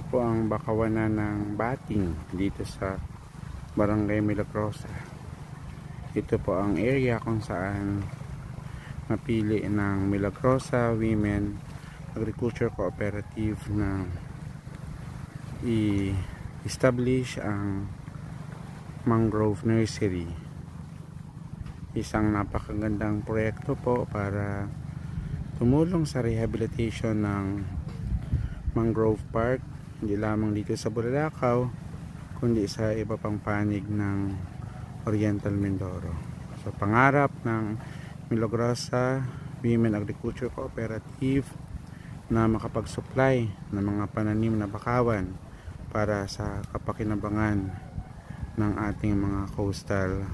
po ang bakawanan ng Bating dito sa Barangay Milagrosa. Ito po ang area kung saan napili ng Milagrosa Women Agriculture Cooperative na i-establish ang mangrove nursery. Isang napakagandang proyekto po para tumulong sa rehabilitation ng mangrove park, hindi lamang dito sa Bulalakaw kundi sa iba pang panig ng Oriental Mindoro. So pangarap ng Milagrosa Women Agriculture Cooperative na makapag-supply ng mga pananim na bakawan para sa kapakinabangan ng ating mga coastal